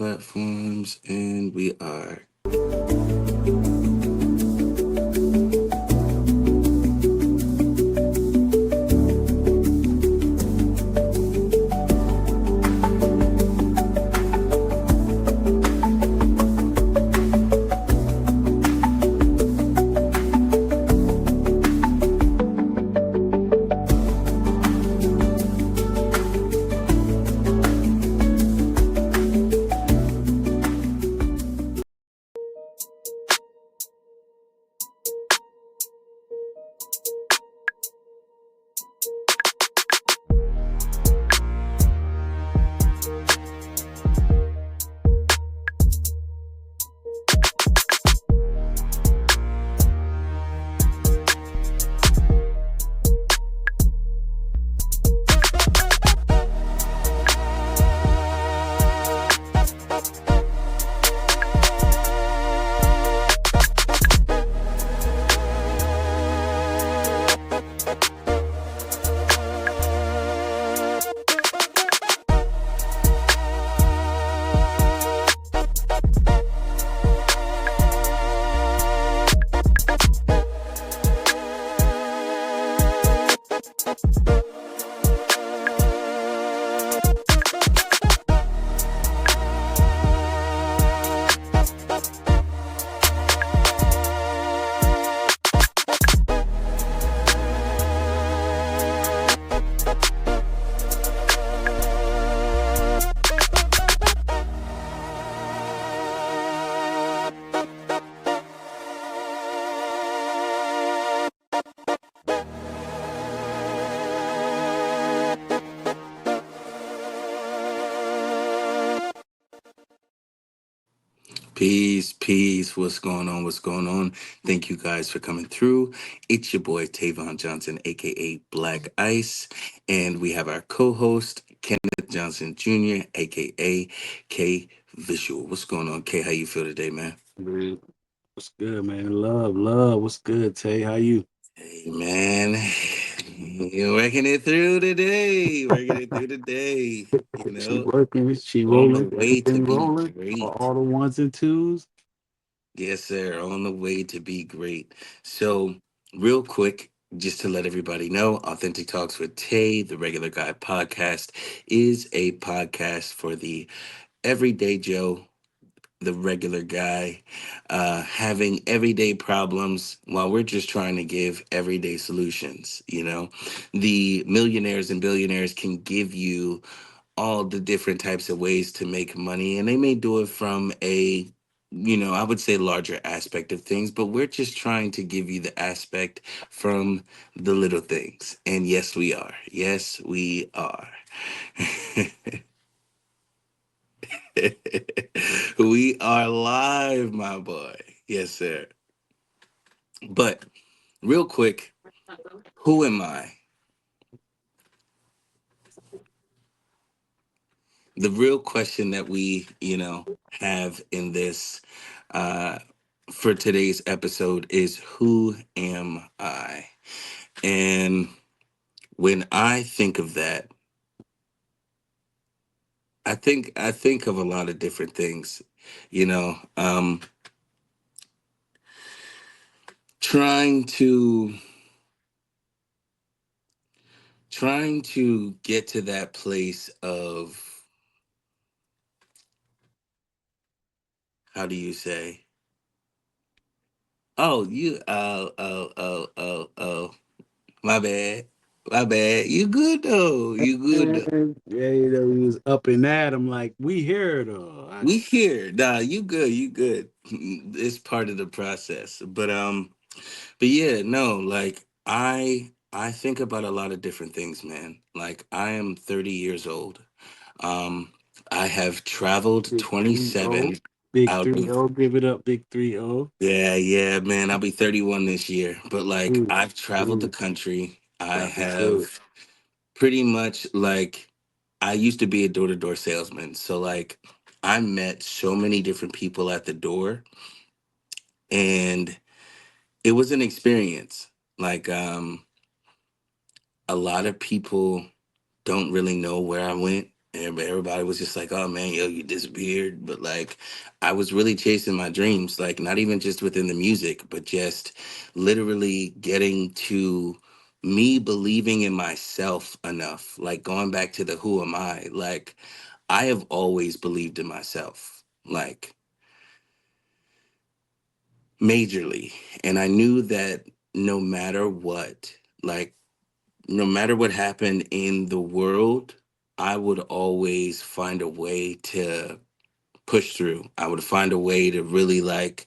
platforms, and we are. Peace, peace. What's going on? What's going on? Thank you guys for coming through. It's your boy Tavon Johnson, aka Black Ice, and we have our co-host Kenneth Johnson Jr., aka K Visual. What's going on, K? How you feel today, man? Man, what's good, man? Love. What's good, Tay? How you? Hey, man, you're working it through today. Working it through today. You She know, working, she on the rolling, way to everything be rolling, great. all the ones and twos. Yes, sir. On the way to be great. So, real quick, just to let everybody know, Authentic Talks with Tay, the Regular Guy podcast, is a podcast for the everyday Joe, the regular guy, having everyday problems while we're just trying to give everyday solutions. The millionaires and billionaires can give you all the different types of ways to make money, and they may do it from a I would say larger aspect of things, but we're just trying to give you the aspect from the little things. And yes, we are. Yes, we are. We are live, my boy. Yes, sir. But real quick, who am I? The real question that we, have in this uh for today's episode is, who am I? And when I think of that, I think of a lot of different things, you know, um trying to get to that place of, how do you say, oh, my bad. My bad. You good though. You good though. And yeah, we was up in that. I'm like, we here though. We here. Nah, you good. You good. It's part of the process. But yeah, no, like I think about a lot of different things, man. Like, I am 30 years old. Um I have traveled big 3-0. 27 Big out three of, zero. Give it up, big 3-0. yeah, yeah, man. I'll be 31 this year. But like, Ooh, I've traveled the ooh, country. I that's good. have pretty much, like, I used to be a door-to-door salesman. So like, I met so many different people at the door, and it was an experience. Like, a lot of people don't really know where I went. And everybody was just like, "Oh man, yo, you disappeared." But like, I was really chasing my dreams, like not even just within the music, but just literally getting to me believing in myself enough. Like going back to the who am I? Like I have always believed in myself, like majorly. And I knew that no matter what, like no matter what happened in the world, I would always find a way to push through. I would find a way to really like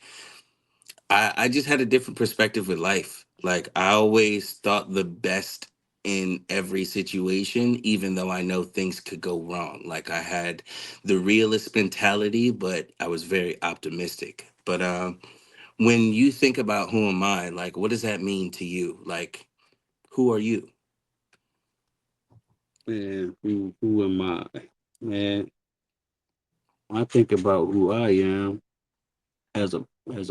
I just had a different perspective with life. Like I always thought the best in every situation, even though I know things could go wrong. Like I had the realist mentality, but I was very optimistic. But when you think about who am I, like what does that mean to you? Like who are you? Man, who am I? Man, when I think about who I am as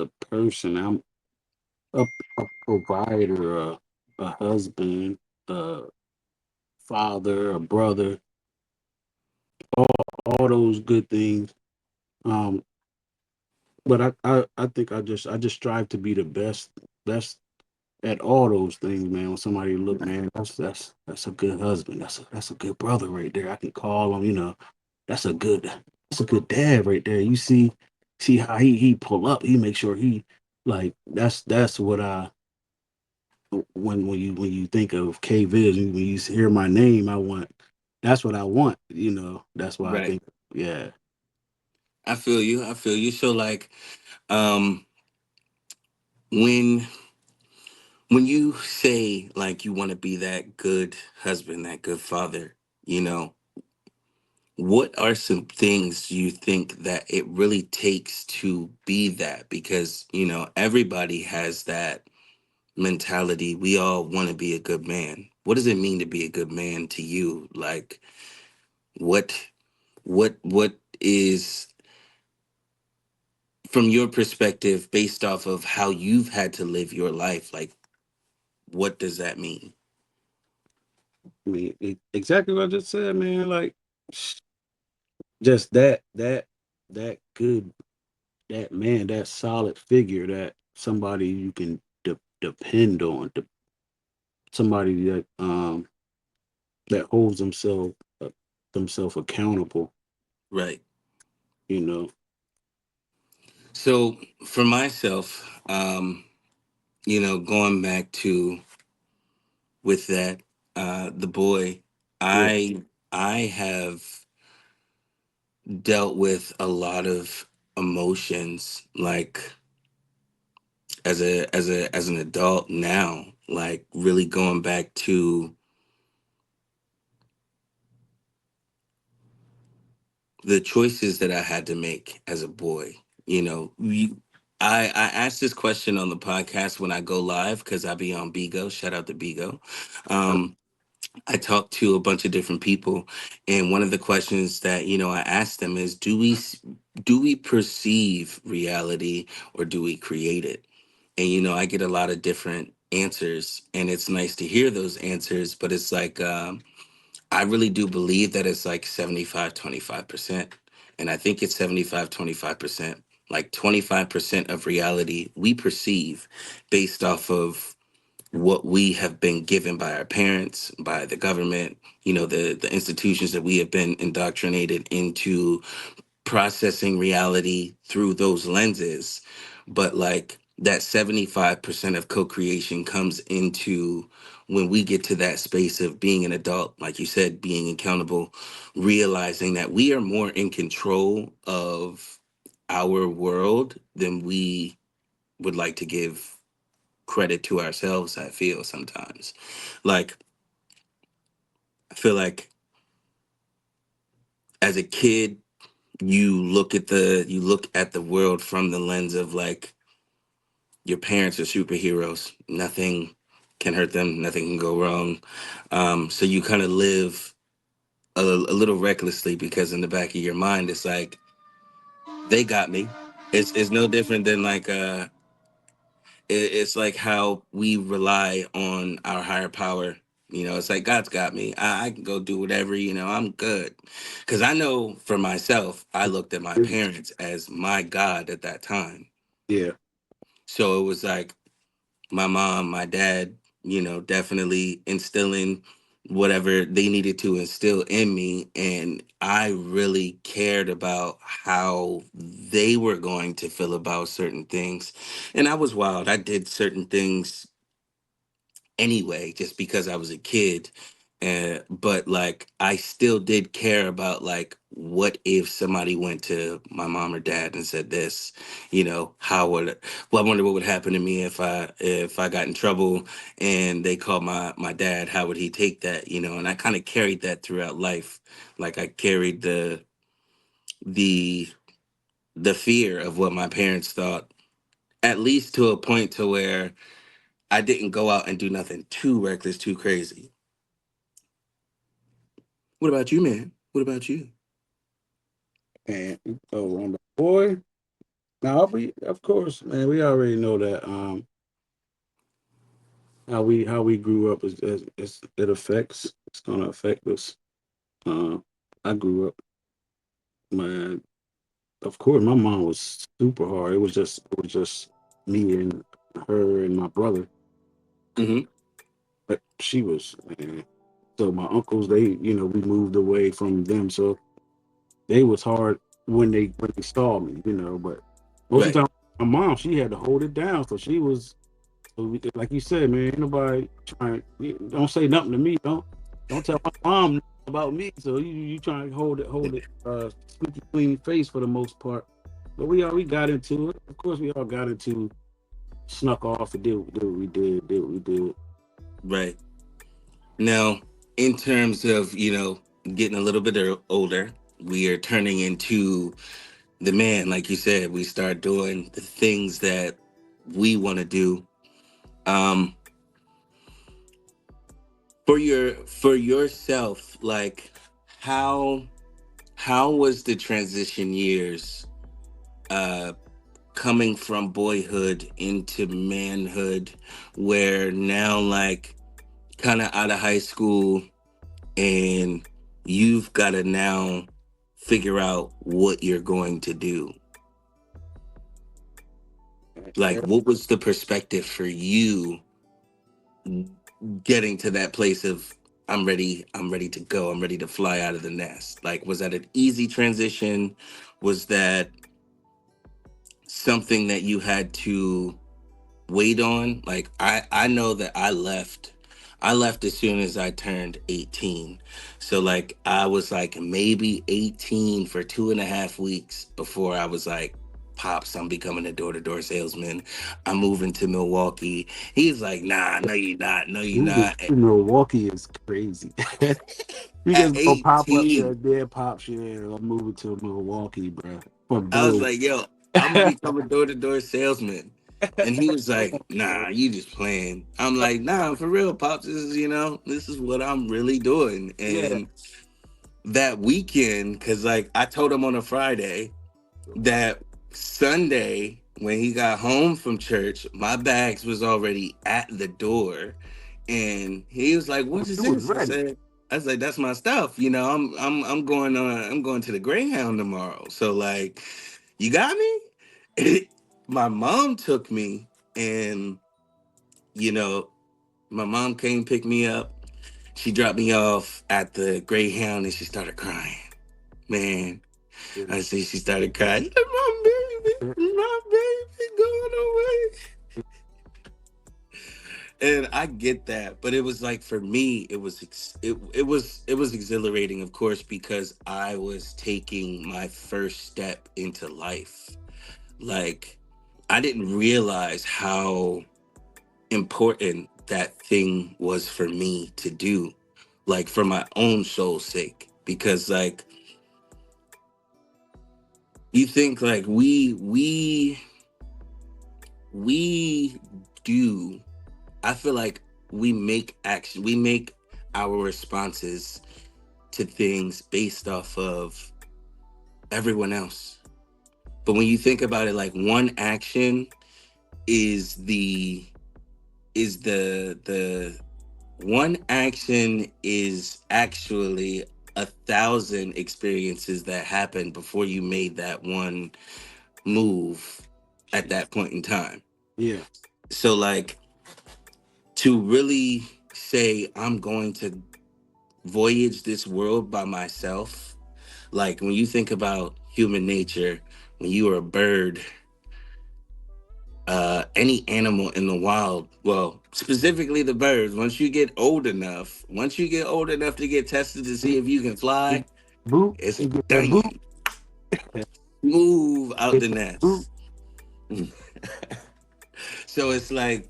a person, I'm a, a provider, a husband, a father, a brother, all those good things. Um, but I think I just strive to be the best at all those things, man. When somebody look, man, that's a good husband. That's a good brother right there. I can call him, that's a good that's a good dad right there. You see how he pull up, he make sure he like that's what I when you think of K Viz, when you hear my name, I want that's what I want, That's why I Right. think, yeah. I feel you. I feel you. So like um when when you say like you want to be that good husband, that good father, you know, what are some things you think that it really takes to be that? Because, everybody has that mentality. We all want to be a good man. What does it mean to be a good man to you? Like what what is from your perspective based off of how you've had to live your life, like what does that mean? I mean, exactly what I just said, man. Like, just that good, that man, that solid figure, that somebody you can depend on, somebody that holds themselves accountable. Right. You know, So for myself, going back to with that, the boy, yeah, I have dealt with a lot of emotions, like as an adult now, like really going back to the choices that I had to make as a boy. I asked this question on the podcast when I go live because I be on Bigo. Shout out to Bigo. Um, I talked to a bunch of different people, and one of the questions that I asked them is, do we perceive reality or do we create it? And I get a lot of different answers, and it's nice to hear those answers. But it's like I really do believe that it's like 75-25%, and I think it's 75-25%. Like 25% of reality we perceive based off of what we have been given by our parents, by the government, the institutions that we have been indoctrinated into processing reality through those lenses. But like that 75% of co-creation comes into when we get to that space of being an adult, like you said, being accountable, realizing that we are more in control of our world than we would like to give credit to ourselves. I feel sometimes like I feel like as a kid you look at the world from the lens of like your parents are superheroes, nothing can hurt them, nothing can go wrong. So you kind of live a little recklessly because in the back of your mind it's like they got me. It's no different than like it's like how we rely on our higher power, You know, it's like God's got me. I can go do whatever, you know, I'm good. Because I know for myself, I looked at my parents as my God at that time. Yeah. So it was like my mom, my dad, you know, definitely instilling whatever they needed to instill in me. And I really cared about how they were going to feel about certain things. And I was wild. I did certain things anyway, just because I was a kid. But like, I still did care about like, what if somebody went to my mom or dad and said this, you know, how would, well, I wonder what would happen to me if I got in trouble and they called my dad, how would he take that, you know? And I kind of carried that throughout life. Like I carried the, the fear of what my parents thought, at least to a point to where I didn't go out and do nothing too reckless, too crazy. What about you, man? What about you? And oh, on the boy. Now we, of course, man, we already know that how we grew up is it affects, it's gonna affect us. Uh, I grew up, man. Of course, my mom was super hard. It was just me and her and my brother, Hmm. but she was, man. So my uncles, we moved away from them, so they was hard when they saw me, but most of the Right. time, my mom, she had to hold it down, so she was. So like you said, man, ain't nobody trying. Don't say nothing to me. Don't tell my mom about me. So you trying to hold it, squeaky clean face for the most part. But we got into it. Of course, we all got into, snuck off and did what we did. Right. Now, in terms of, you know, getting a little bit older, we are turning into the man, like you said, we start doing the things that we want to do. Um, for yourself, like how how was the transition years uh coming from boyhood into manhood, where now like kind of out of high school and you've got to now figure out what you're going to do. Like, Yeah, what was the perspective for you getting to that place of I'm ready to go, I'm ready to fly out of the nest? Like, was that an easy transition? Was that something that you had to wait on? Like I know that I left as soon as I turned 18. So like I was like maybe 18 for 2.5 weeks before I was like, Pops, I'm becoming a door-to-door salesman. I'm moving to Milwaukee. He's like, nah, no you're not, no you're moving not. to Milwaukee is crazy. You At just go pop up there, 18, dead pop shit. I'm moving to Milwaukee, bro. For I was bro. like, yo, I'm gonna become a door-to-door salesman. And he was like, nah, you just playing. I'm like, nah, for real, Pops, this is, you know, this is what I'm really doing. Yeah. And that weekend, because like I told him on a Friday, that Sunday when he got home from church, my bags was already at the door. And he was like, what is It was this? ready. I was like, that's my stuff. You know, I'm going to the Greyhound tomorrow. So like, you got me? My mom took me, and you know, my mom came pick me up. She dropped me off at the Greyhound and she started crying. Man, I see she started crying. My baby going away. And I get that, but it was like for me, it was exhilarating, of course, because I was taking my first step into life. Like I didn't realize how important that thing was for me to do, like for my own soul's sake. Because like you think like we do, I feel like we make our responses to things based off of everyone else. But when you think about it, like one action is the one action is actually 1,000 experiences that happened before you made that one move at Shit. that point in time. Yeah. So, like, to really say, I'm going to voyage this world by myself, like, when you think about human nature, when you are a bird, any animal in the wild, well, specifically the birds, once you get old enough to get tested to see if you can fly, Boot. it's You get that boot. dang, move out Get the that boot. nest. So it's like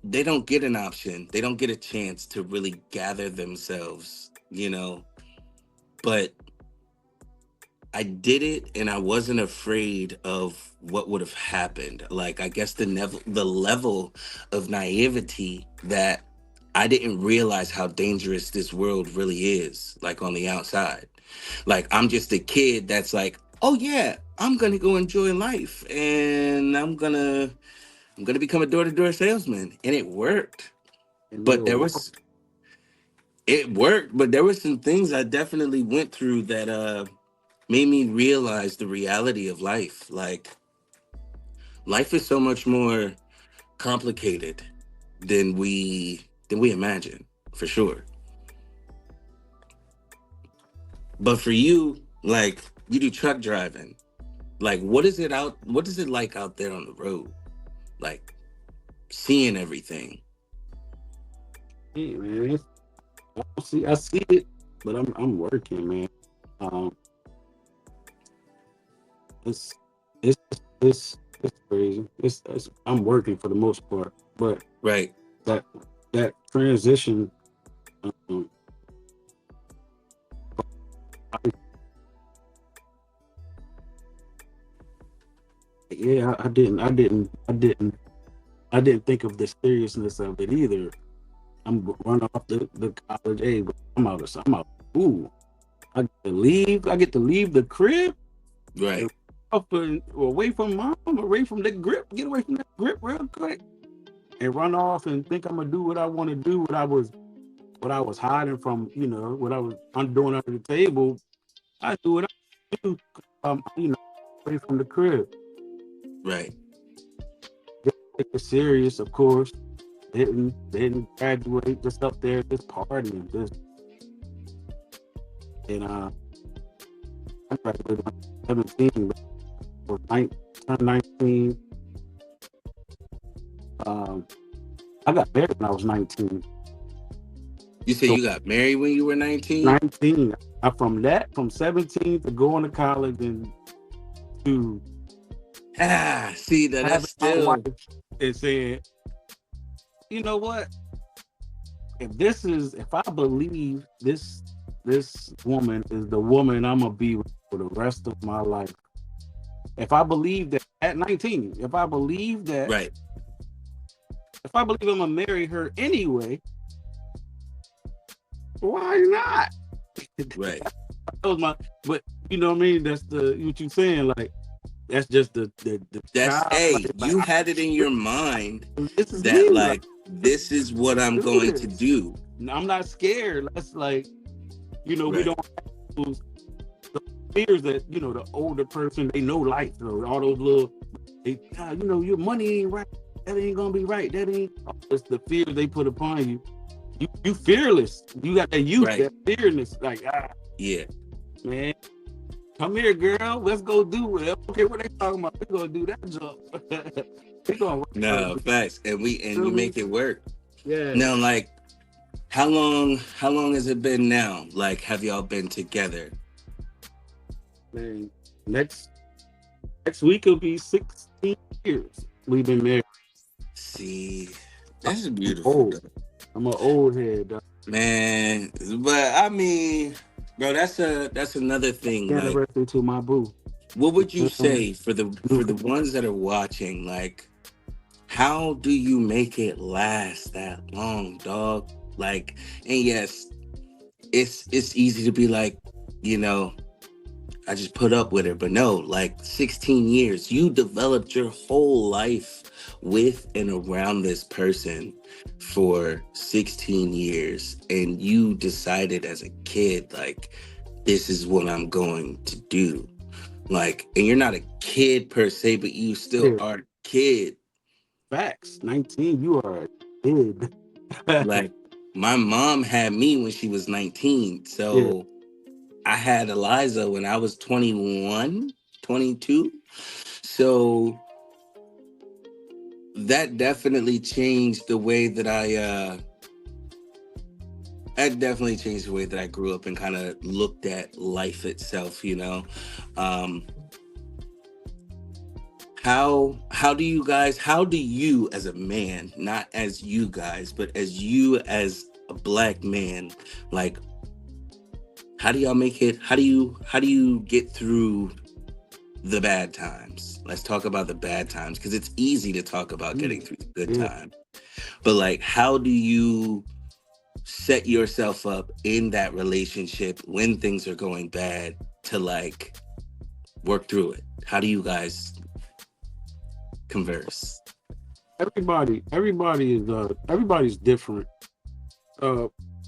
they don't get an option. They don't get a chance to really gather themselves, you know. But I did it and I wasn't afraid of what would have happened. Like, I guess the level of naivety that I didn't realize how dangerous this world really is, like on the outside. Like, I'm just a kid that's like, "Oh yeah, I'm going to go enjoy life and I'm going to become a door-to-door salesman." And it worked. And But they'll walk. it worked, but there were some things I definitely went through that made me realize the reality of life. Like, life is so much more complicated than we imagine, for sure. But for you, like, you do truck driving. Like, what is it like out there on the road? Like, seeing everything. Hey, man. I see it, but I'm working, man. Um, it's it's it's crazy. It's I'm working for the most part, but Right. that that transition, um, I, yeah, I didn't think of the seriousness of it either. I'm running off the college age, but I'm out. Ooh, I get to leave the crib and Right. up and away from mom, away from the grip, get away from that grip real quick, and run off and think I'm gonna do what I want to do. What I was hiding from, what I was doing under the table. I do what I do, away from the crib. Right. Take it serious, of course. Didn't graduate, just up there, just partying, just and I graduated when I was 17, or 19, turned 19. Um, I got married when I was 19. You said So you got married when you were 19? 19, from 17 to going to college and to Ah, see, that that's having my wife still and saying, you know what? If I believe this woman is the woman I'm gonna be with for the rest of my life. If I believe that at 19, right. if I believe I'm gonna marry her anyway, why not? Right. That was my, but you know what I mean? That's what you saying, like that's just the That's, child, hey, like you had it in your mind this is that, me, like like, this is what I'm do going to this. do. I'm not scared. That's like, we Right. don't have those fears that, the older person, they know life, all those little, your money ain't right. That ain't gonna be right. That ain't. It's the fears they put upon you. You fearless. You got that youth, Right. that fearless. Like, Yeah. man, come here, girl. Let's go do it. I don't care what they talking about. We gonna do that job. We gonna work for No, it. facts. And Feel you me? make it work. Yeah, Now, like, how long has it been now? Like, have y'all been together? man. Next next week will be 16 years. We've been married. See, that's I'm beautiful, old. though. I'm an old head. Dog. Man, but I mean, bro, that's another thing. Like, Anniversary to my boo. what would you Um, say for the new for the ones that are watching? Like, how do you make it last that long, dog? Like, and yes, it's easy to be like, you know, I just put up with her. But no, like 16 years, you developed your whole life with and around this person for 16 years. And you decided as a kid, like, this is what I'm going to do. Like, and you're not a kid per se, but you still Yeah, are a kid. facts. 19, you are a kid. Like, my mom had me when she was 19. Yeah, So I had Eliza when I was 21, 22. So that definitely changed the way that that definitely changed the way that I grew up and kind of looked at life itself, you know. Um, how do you as a man, not as you guys, but as you as a black man, like, how do y'all make it? How do you get through the bad times? Let's talk about the bad times, because it's easy to talk about getting through the good yeah. time. But like, how do you set yourself up in that relationship when things are going bad to like work through it? How do you guys converse? Everybody's different. Uh,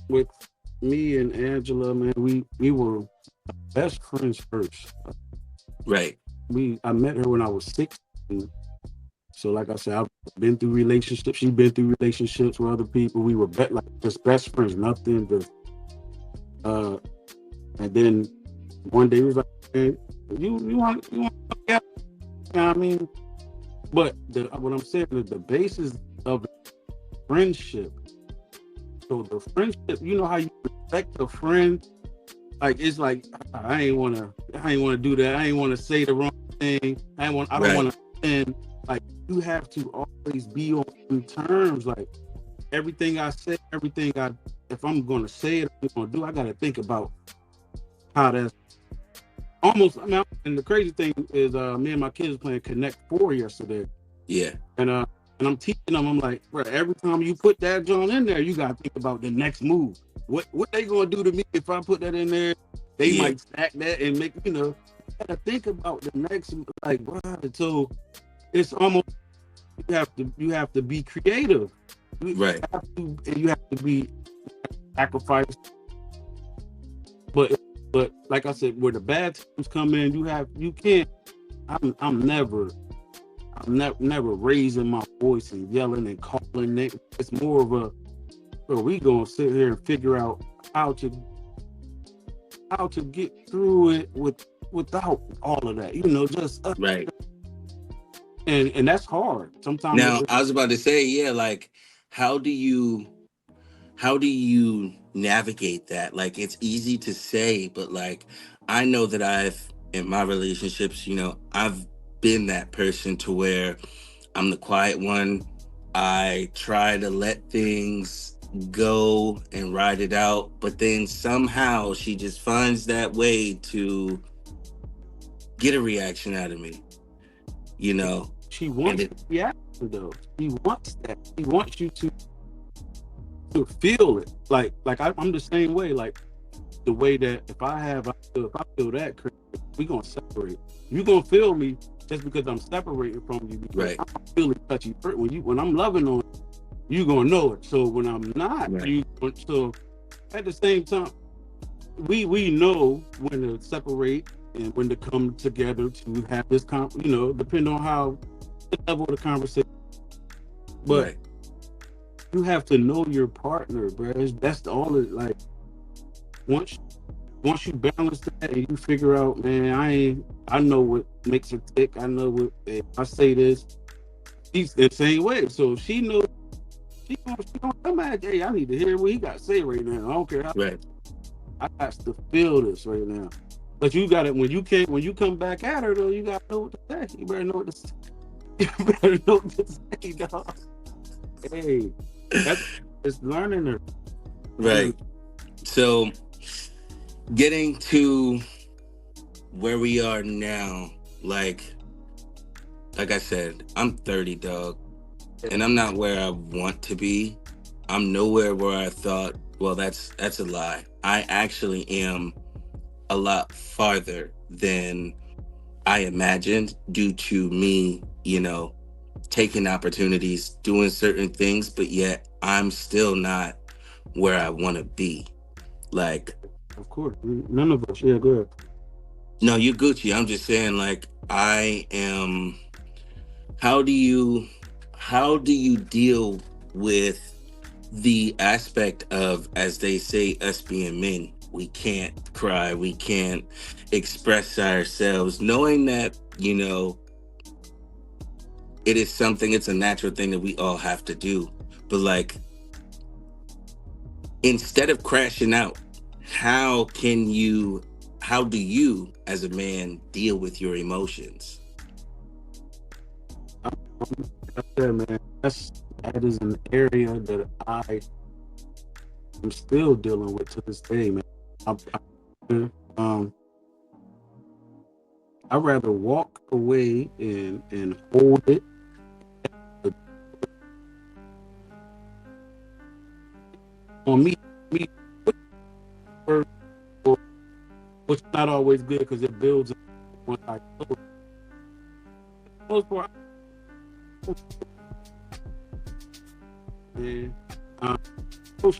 with me and Angela, man, we were best friends first. Right. I met her when I was 16. So like I said, I've been through relationships. She's been through relationships with other people. We were like just best friends, nothing. But uh, and then one day he was like, "Hey, you want to get?" You know what I mean? But what I'm saying is the basis of friendship. So the friendship, you know how you respect a friend. Like it's like I ain't wanna do that. I ain't wanna say the wrong thing. I don't Right. wanna offend. Like you have to always be on terms. Like everything I say, if I'm gonna say it, I'm gonna do. I gotta think about how that's almost. I mean, and the crazy thing is, me and my kids playing Connect Four yesterday, Yeah. and uh, and I'm teaching them. I'm like, bro, every time you put that joint in there, you gotta think about the next move. What they gonna do to me if I put that in there? They Yeah. might stack that and make You gotta think about the next, like, bro. So it's almost you have to be creative. You Right. have to, and you have to be sacrifice. But like I said, where the bad times come in, you can't. I'm never raising my voice and yelling and calling it. It's more of a, bro, we gonna sit here and figure out how to get through it without all of that. Just Right. and that's hard. Sometimes Now, I was about to say, yeah, like, how do you how do you navigate that? Like, it's easy to say, but like, I know that I've, in my relationships, I've been that person to where I'm the quiet one. I try to let things go and ride it out, but then somehow she just finds that way to get a reaction out of me, you know? she And wants it, the reaction though. She wants that. She wants you to feel it. I'm the same way. Like the way that if I feel that crazy, we gonna separate. You gonna feel me just because I'm separating from you because right, I'm really touchy. When I'm loving on you, gonna know it. So when I'm not, right, you. So at the same time, we know when to separate and when to come together to have this depend on how the level of the conversation. But right, you have to know your partner, bro. That's the all it like once once you balance that and you figure out, man, I know what makes her tick. I know what if I say this, she's the same way. So she knows she gonna come at, hey, I need to hear what he got to say right now. I don't care how right. I got to feel this right now. But you got it when you come back at her though, you gotta know what to say. You better know what to say. You better know what to say, dog. Hey, that's it's learning her. Learning. Right. So, getting to where we are now, like I said, I'm 30, dog, and I'm not where I want to be. I'm nowhere where I thought, well, that's a lie. I actually am a lot farther than I imagined due to me, taking opportunities, doing certain things, but yet I'm still not where I want to be. Like, Of course, none of us. Yeah, go ahead. no, you Gucci. I'm just saying, like, I am. How do you, how do you deal with the aspect of, as they say, us being men? We can't cry, we can't express ourselves, knowing that it is something. It's a natural thing that we all have to do. But like, instead of crashing out, how can you? How do you, as a man, deal with your emotions? Like I said, man, that is an area that I am still dealing with to this day, man. I, I'd rather walk away and hold it. But on me, first, which is not always good because it builds once I close. Most part, man. Um, Coach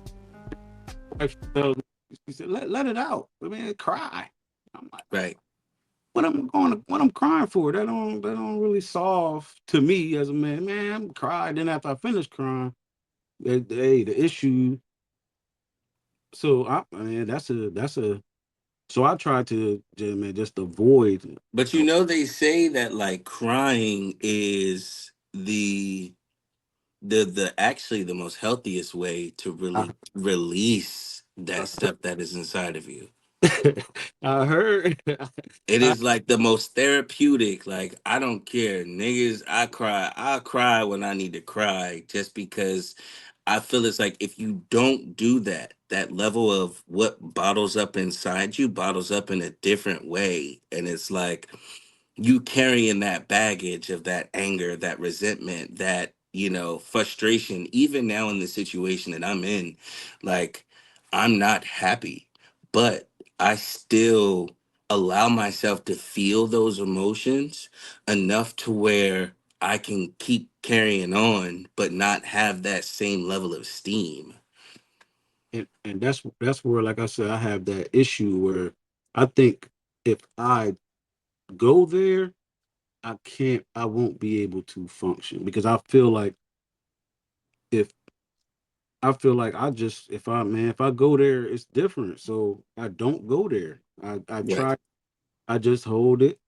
wife tells me, she said, let it out. I mean, cry. I'm like, Right, what I'm crying for? That don't really solve to me as a man. Man, I'm crying. Then after I finish crying, the issue. So I mean, that's a. So I try to man, just avoid. but they say that like crying is the actually the most healthiest way to I, really release that stuff that is inside of you. I heard. It I, is like the most therapeutic. Like, I don't care, niggas. I cry. I cry when I need to cry, just because I feel it's like if you don't do that, that level of what bottles up inside you bottles up in a different way, and it's like you carrying that baggage of that anger, that resentment, that frustration. Even now in the situation that I'm in, like, I'm not happy, but I still allow myself to feel those emotions enough to where I can keep carrying on but not have that same level of steam. and that's where, like I said, I have that issue where I think if I go there, I won't be able to function because if I feel like if I go there, it's different. So I don't go there. I Right. try, I just hold it,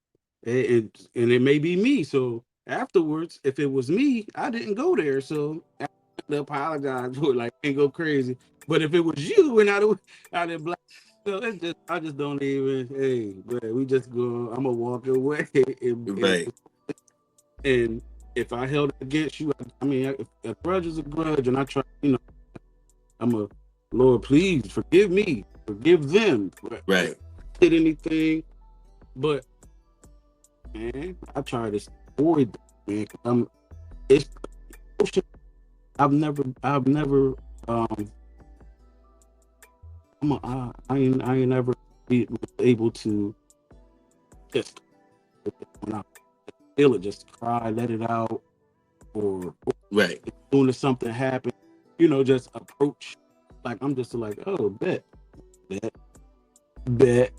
and it may be me. So afterwards, if it was me, I didn't go there. So I have to apologize for it, like and go crazy. But if it was you and I didn't black, so it's just I just don't even. Hey, but we just go. I'm gonna walk away, Right. and if I held it against you, I mean, if a grudge is a grudge, and I try, I'm a Lord, please forgive me, forgive them. If Right. I did anything, but man, I try to avoid that, man. 'Cause it's I've never, um, I ain't never be able to just when I feel it, just cry, let it out, or Right. as soon as something happens, just approach. Like I'm just like, oh, bet, bet.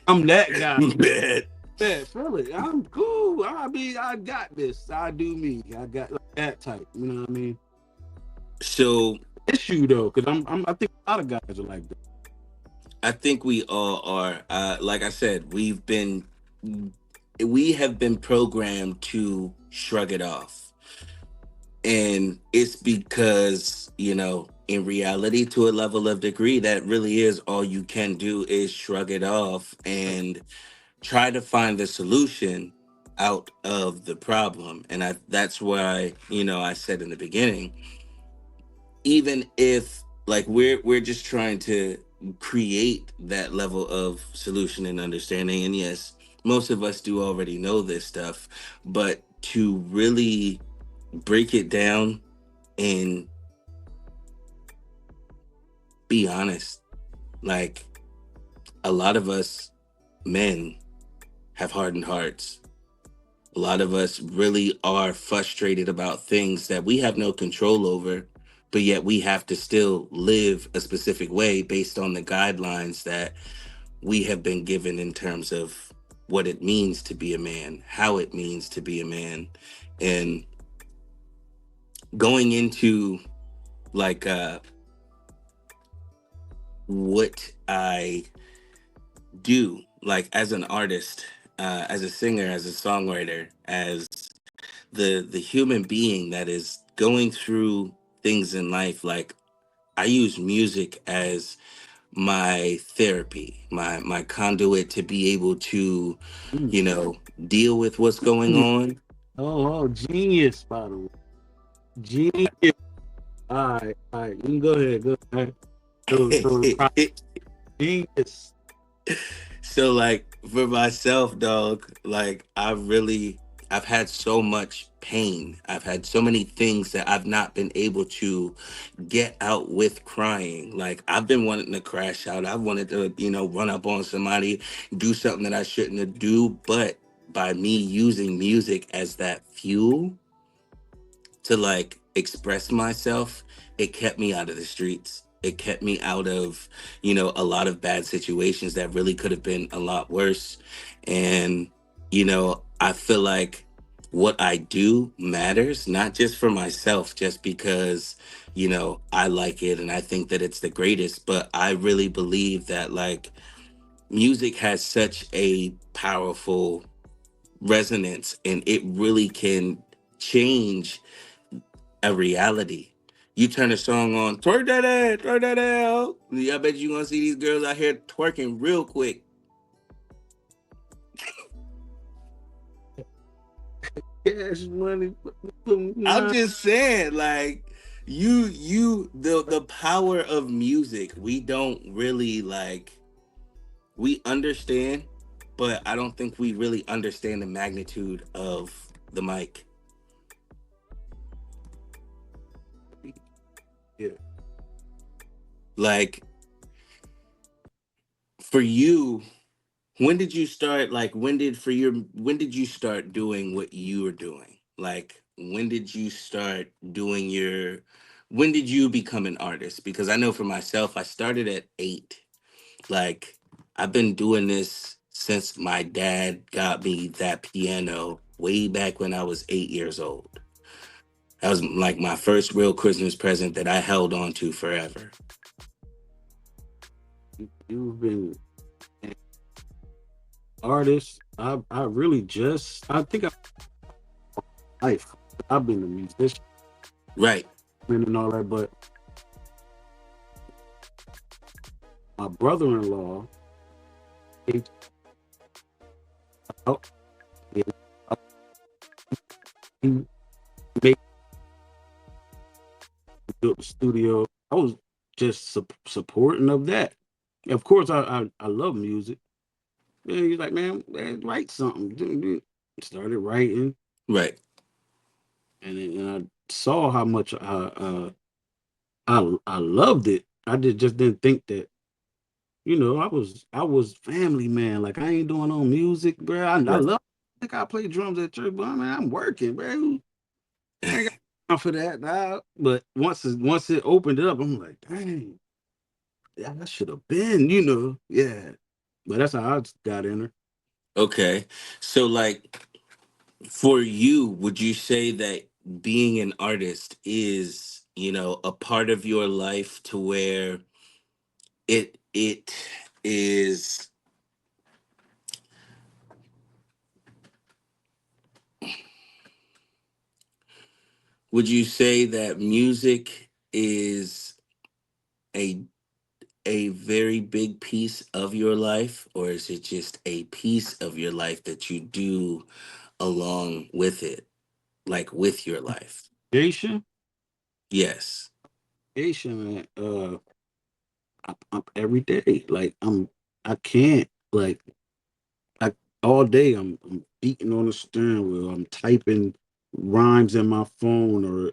I'm that guy. Bad. Bet, really, I'm cool. I mean, I got this. I do me. I got like that type. You know what I mean? So Issue though, because I think a lot of guys are like that. I think we all are. Like I said, we have been programmed to shrug it off, and it's because in reality, to a level of degree, that really is all you can do is shrug it off and try to find the solution out of the problem. And that's why I said in the beginning, even if like we're just trying to create that level of solution and understanding, and yes, most of us do already know this stuff, but to really break it down and be honest, like, a lot of us men have hardened hearts. A lot of us really are frustrated about things that we have no control over, but yet we have to still live a specific way based on the guidelines that we have been given in terms of what it means to be a man, how it means to be a man. And going into like what I do, like as an artist, as a singer, as a songwriter, as the human being that is going through things in life, like I use music as my therapy, my conduit to be able to, Mm. you know, deal with what's going Genius. on. Genius, by the way. Genius. All right. You can go ahead. Go ahead. Genius. So like for myself, dog, like I've had so much pain. I've had so many things that I've not been able to get out with crying. Like I've been wanting to crash out. I wanted to, run up on somebody, do something that I shouldn't have do, but by me using music as that fuel to like express myself, it kept me out of the streets. It kept me out of, a lot of bad situations that really could have been a lot worse. And, I feel like what I do matters, not just for myself, just because, I like it and I think that it's the greatest, but I really believe that like music has such a powerful resonance and it really can change a reality. You turn a song on, twerk that ass, twerk that ass. I bet you gonna see these girls out here twerking real quick. Cash money. I'm just saying, like, the power of music, we don't really like we understand, but I don't think we really understand the magnitude of the mic. Yeah. Like for you, when did you start doing what you were doing? Like when did you start doing your when did you become an artist? Because I know for myself, I started at 8. Like I've been doing this since my dad got me that piano way back when I was 8 years old. That was like my first real Christmas present that I held on to forever. You've been an artist. I really just I think life. I've been a musician Right. and all that, but my brother-in-law, he, oh, yeah, he made built the studio. I was just supporting of that. Of course, I love music. Yeah, he's like, man, write something. Started writing, Right. and I saw how much I loved it. I just didn't think that. I was family man. Like I ain't doing no music, bro. I Right. love. I think I play drums at church, but I mean I'm working, bro. I ain't got time for that, dog. But once it opened up, I'm like, dang, yeah, I should have been, yeah. But that's how I got in her. Okay. So like for you, would you say that being an artist is, a part of your life to where it is would you say that music is a a very big piece of your life, or is it just a piece of your life that you do along with it, like with your life? Asian, Yes. Asian, man. I'm every day. Like I can't like I all day. I'm beating on the steering whel. I'm typing rhymes in my phone or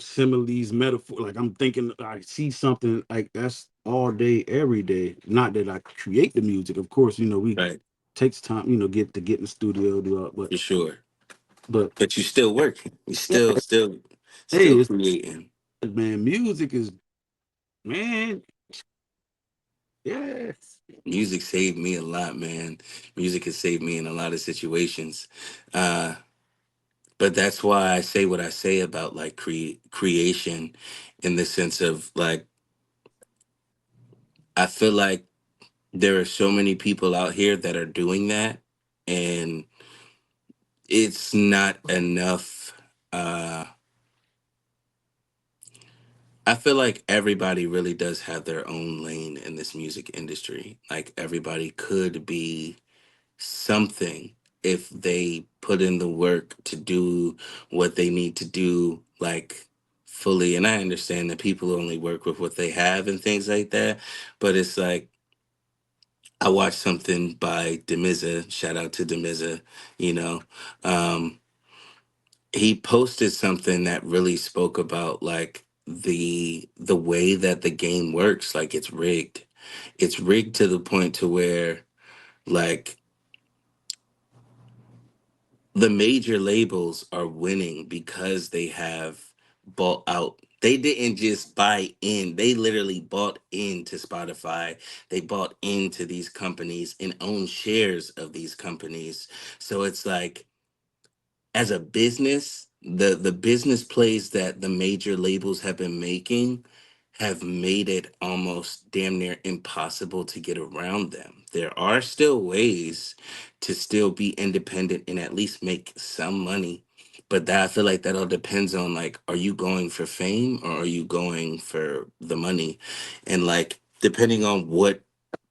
similes, metaphor. Like I'm thinking, I see something like that's all day, every day. Not that I create the music, of course. We Right. takes time. Get in the studio, do all, For sure. but But you still working. You yeah, hey, still creating. man, music is, man, yes. Music saved me a lot, man. Music has saved me in a lot of situations. Uh, but that's why I say what I say about like creation in the sense of like I feel like there are so many people out here that are doing that and it's not enough. uh I feel like everybody really does have their own lane in this music industry. Like everybody could be something if they put in the work to do what they need to do, like fully. And I understand that people only work with what they have and things like that. But it's like I watched something by Demiza, shout out to Demiza, you know. Um, he posted something that really spoke about like the way that the game works. Like it's rigged to the point to where like the major labels are winning because they have bought out. They didn't just buy in, they literally bought into Spotify. They bought into these companies and own shares of these companies. So it's like as a business, the business plays that the major labels have been making have made it almost damn near impossible to get around them. There are still ways to still be independent and at least make some money, but that I feel like that all depends on like are you going for fame or are you going for the money? And like depending on what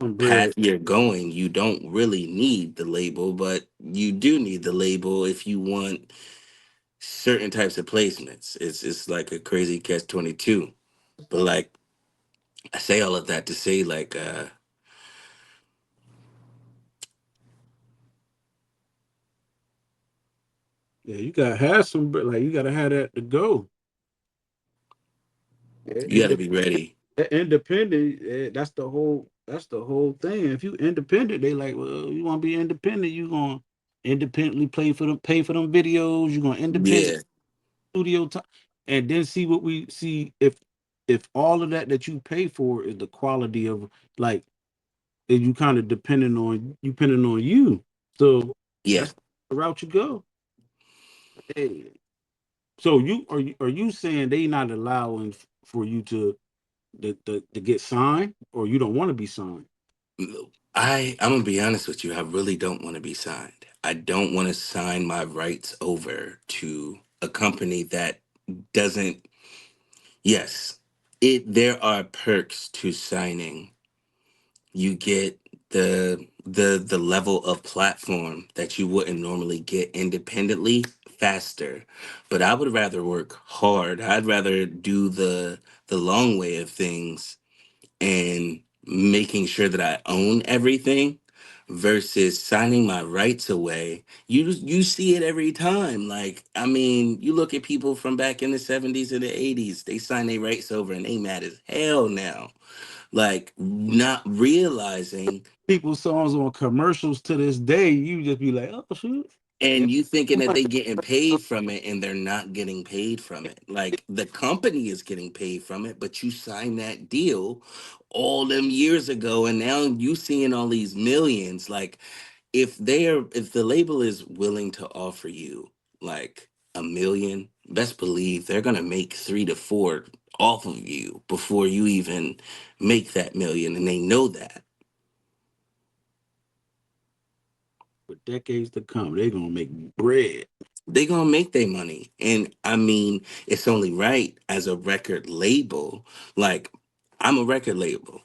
On path bread. you're going, you don't really need the label, but you do need the label if you want certain types of placements. It's like a crazy catch 22. But like I say all of that to say like Yeah, you gotta have some, but like you gotta have that to go. you got to And be ready. independent, that's the whole thing. If you independent, they like, well, you want to be independent, you gonna independently pay for them videos. You gonna independent Yeah. studio time, and then see what we see if all of that you pay for is the quality of, like, is you kind of depending on you. So Yeah. that's the route you go. Hey, so are you saying they not allowing for you to get signed, or you don't want to be signed? I'm gonna be honest with you. I really don't want to be signed. I don't want to sign my rights over to a company that doesn't. Yes, it. There are perks to signing. You get the level of platform that you wouldn't normally get independently faster. But I would rather work hard. I'd rather do the long way of things and making sure that I own everything versus signing my rights away. You see it every time. Like, I mean, you look at people from back in the 70s and the 80s, they sign their rights over and they mad as hell now. Like not realizing People's songs on commercials to this day, you just be like, oh shoot. Yeah. and you thinking that they getting paid from it and they're not getting paid from it. Like the company is getting paid from it, but you signed that deal all them years ago and now you seeing all these millions. Like if the label is willing to offer you like a million, best believe they're gonna make 3 to 4 off of you before you even make that million and they know that. For decades to come, they're gonna make bread. They gonna make their money. And I mean, it's only right as a record label. Like, I'm a record label.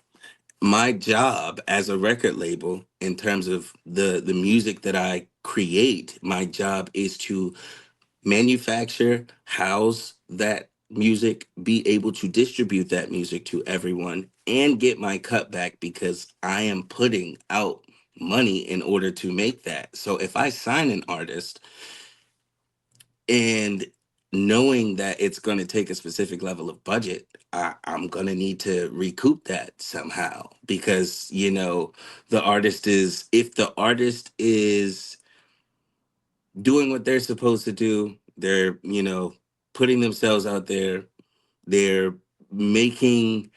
My job as a record label, in terms of the music that I create, my job is to manufacture, house that music, be able to distribute that music to everyone, and get my cut back because I am putting out money in order to make that. So if I sign an artist and knowing that it's going to take a specific level of budget, I'm going to need to recoup that somehow because, the artist is, if the artist is doing what they're supposed to do, they're, putting themselves out there, they're making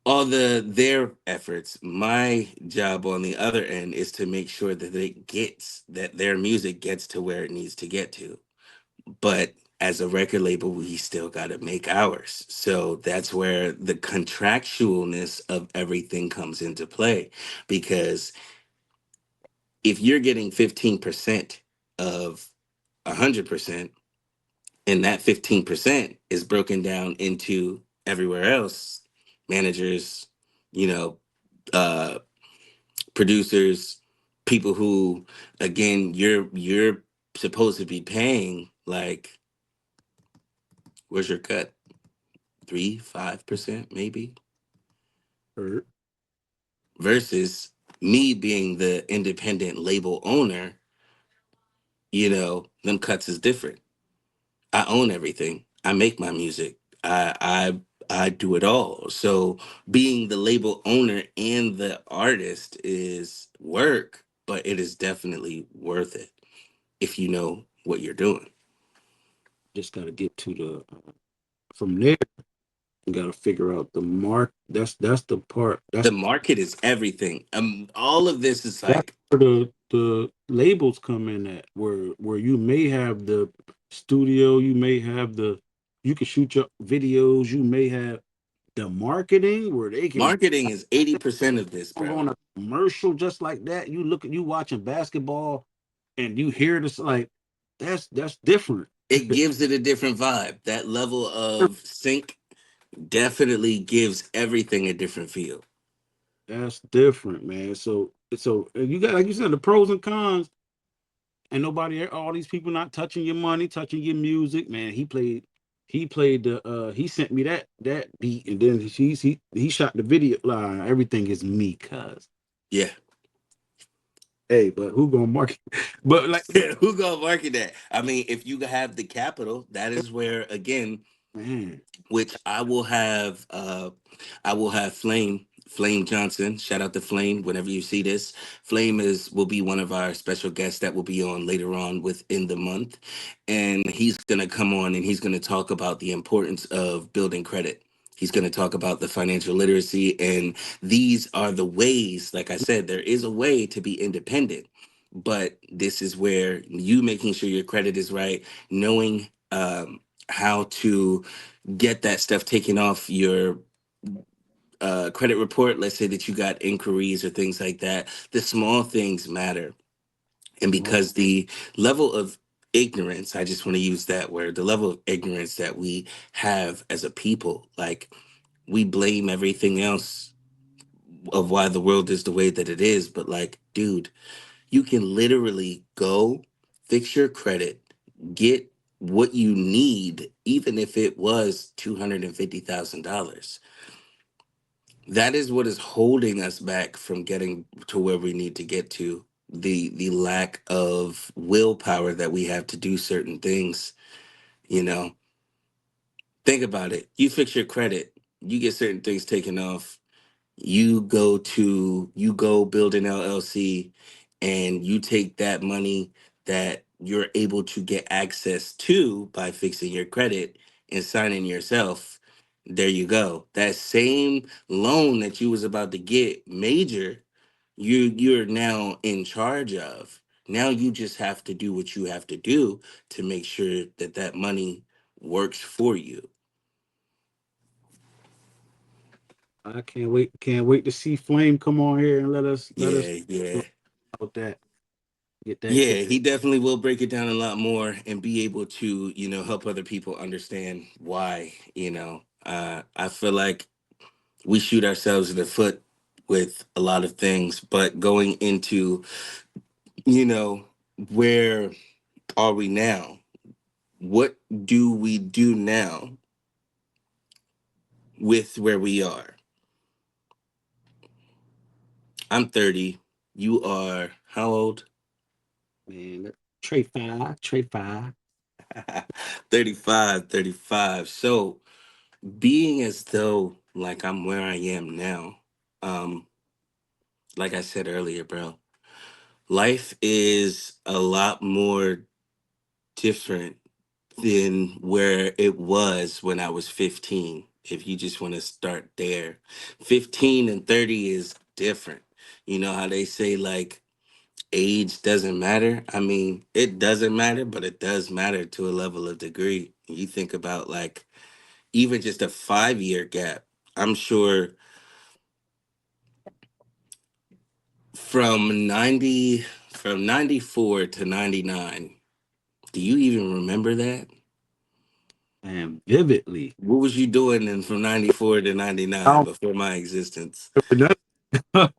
all their efforts. My job on the other end is to make sure that their music gets to where it needs to get to. But as a record label, we still got to make ours. So that's where the contractualness of everything comes into play. Because if you're getting 15% of 100%, and that 15% is broken down into everywhere else, managers, you know, uh, producers, people who, again, you're supposed to be paying, like, where's your cut? 3, 5% maybe, Hurt. versus me being the independent label owner. Them cuts is different. I own everything. I make my music. I do it all. So being the label owner and the artist is work, but it is definitely worth it if you know what you're doing. Just got to get to the from there. You got to figure out the mark. That's the part. The market is everything. All of this is That's like where the labels come in at, where you may have the studio, you may have you can shoot your videos, you may have the marketing where they can marketing is 80% of this, bro. on a commercial just like that. You watching basketball and you hear this like that's different. It gives it a different vibe. That level of sync definitely gives everything a different feel. That's different, man. So you got, like you said, the pros and cons. And nobody, all these people not touching your money, touching your music, man. He played he sent me that beat, and then he shot the video line. Everything is me, cuz. Yeah. Hey, but who gonna market? But like, Who gonna market that? I mean, if you have the capital, that is where, again, man, which I will have Flame Johnson. Shout out to Flame whenever you see this. Flame will be one of our special guests that will be on later on within the month. And he's gonna come on and he's gonna talk about the importance of building credit. He's going to talk about the financial literacy, and these are the ways, like I said, there is a way to be independent, but this is where you making sure your credit is right, knowing how to get that stuff taken off your credit report. Let's say that you got inquiries or things like that. The small things matter. And well, because the level of ignorance, I just want to use that word, the level of ignorance that we have as a people, like, we blame everything else of why the world is the way that it is. But, like, dude, you can literally go fix your credit, get what you need, even if it was $250,000. That is what is holding us back from getting to where we need to get to. The lack of willpower that we have to do certain things. You know, think about it. You fix your credit, you get certain things taken off. You go build an LLC, and you take that money that you're able to get access to by fixing your credit and signing yourself. There you go. That same loan that you was about to get major, you're now in charge of. Now you just have to do what you have to do to make sure that that money works for you. I can't wait to see Flame come on here and let us Yeah, yeah. about that. Get that Yeah, get he definitely will break it down a lot more and be able to, help other people understand why, I feel like we shoot ourselves in the foot with a lot of things, but going into, you know, where are we now? What do we do now with where we are? I'm 30. You are how old? man. Trey five. 35, 35. So being as though like I'm where I am now, um, like I said earlier, bro, life is a lot more different than where it was when I was 15. If you just want to start there, 15 and 30 is different. You know how they say, like, age doesn't matter? I mean, it doesn't matter, but it does matter to a level of degree. You think about, like, even just a 5 year gap. I'm sure from 90, from 94 to 99. Do you even remember that? And vividly. What was you doing in from 94 to I 99 don't before my existence? remember nothing.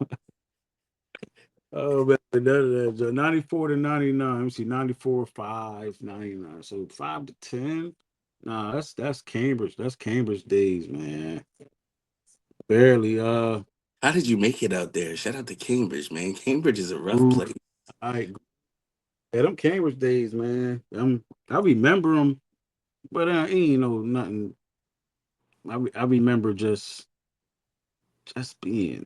Oh man, none of that. 94 to 99. Let me see, 94, 5, 99. So 5 to 10. Nah, that's Cambridge. That's Cambridge days, man. Barely. How did you make it out there? Shout out to Cambridge, man. Cambridge is a rough Ooh, place. I yeah, them Cambridge days, man. I remember them, but ain't nothing. I remember just being